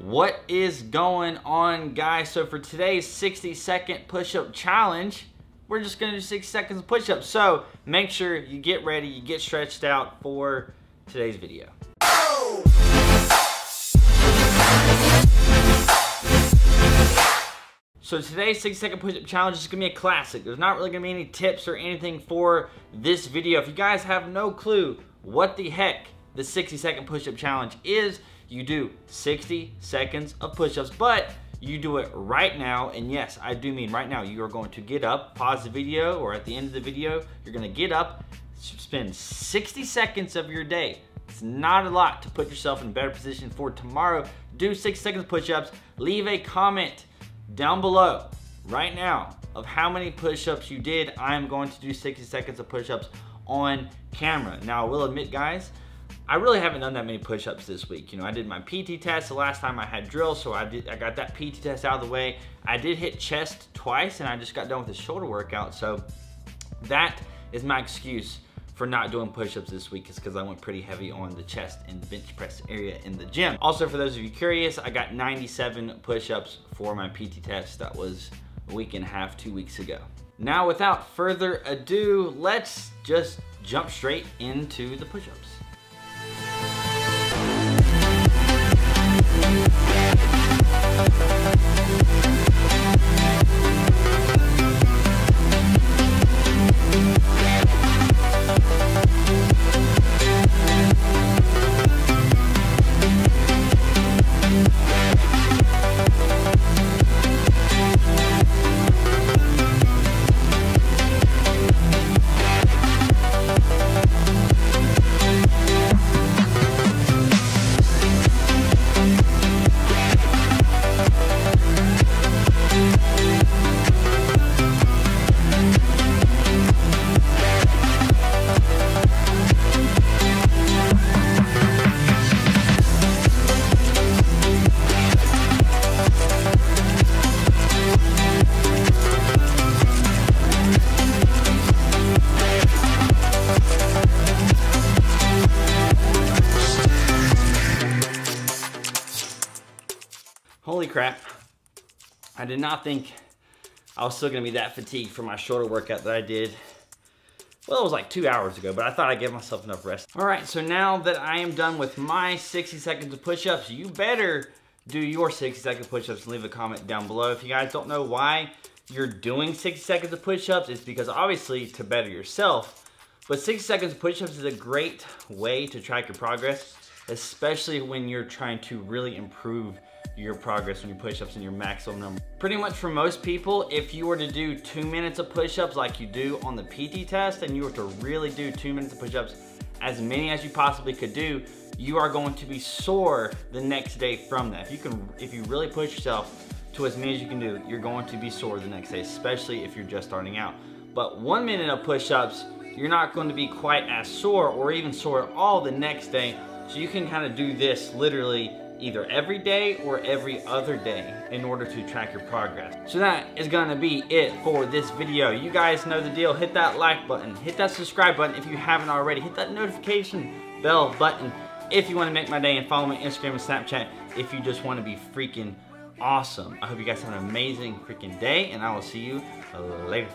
What is going on, guys? So for today's 60-second push-up challenge, we're just gonna do 60 seconds of push-ups. So make sure you get ready, you get stretched out for today's video. So today's 60-second push-up challenge is gonna be a classic. There's not really gonna be any tips or anything for this video. If you guys have no clue what the heck the 60-second push-up challenge is, you do 60 seconds of push-ups, but you do it right now. And yes, I do mean right now. You are going to get up, pause the video, or at the end of the video, you're gonna get up, spend 60 seconds of your day. It's not a lot to put yourself in a better position for tomorrow. Do 60 seconds of push-ups. Leave a comment down below right now of how many push-ups you did. I'm going to do 60 seconds of push-ups on camera. Now, I will admit, guys, I really haven't done that many push-ups this week. You know, I did my PT test the last time I had drills, so I got that PT test out of the way. I did hit chest twice, and I just got done with the shoulder workout, so that is my excuse for not doing push-ups this week, is because I went pretty heavy on the chest and the bench press area in the gym. Also, for those of you curious, I got 97 push-ups for my PT test. That was a week and a half, 2 weeks ago. Now, without further ado, let's just jump straight into the push-ups. Holy crap, I did not think I was still gonna be that fatigued for my shoulder workout that I did. Well, it was like 2 hours ago, but I thought I'd give myself enough rest. All right, so now that I am done with my 60 seconds of push-ups, you better do your 60-second push-ups and leave a comment down below. If you guys don't know why you're doing 60 seconds of push-ups, it's because obviously to better yourself, but 60 seconds of push-ups is a great way to track your progress, especially when you're trying to really improve your progress on your push-ups and your maximum number. Pretty much for most people, if you were to do 2 minutes of push-ups like you do on the PT test, and you were to really do 2 minutes of push-ups, as many as you possibly could do, you are going to be sore the next day from that. If you really push yourself to as many as you can do, you're going to be sore the next day, especially if you're just starting out. But 1 minute of push-ups, you're not going to be quite as sore or even sore at all the next day. So you can kind of do this literally either every day or every other day in order to track your progress. So that is gonna be it for this video. You guys know the deal. Hit that like button, hit that subscribe button if you haven't already, hit that notification bell button if you wanna make my day, and follow me on Instagram and Snapchat if you just wanna be freaking awesome. I hope you guys have an amazing freaking day, and I will see you later.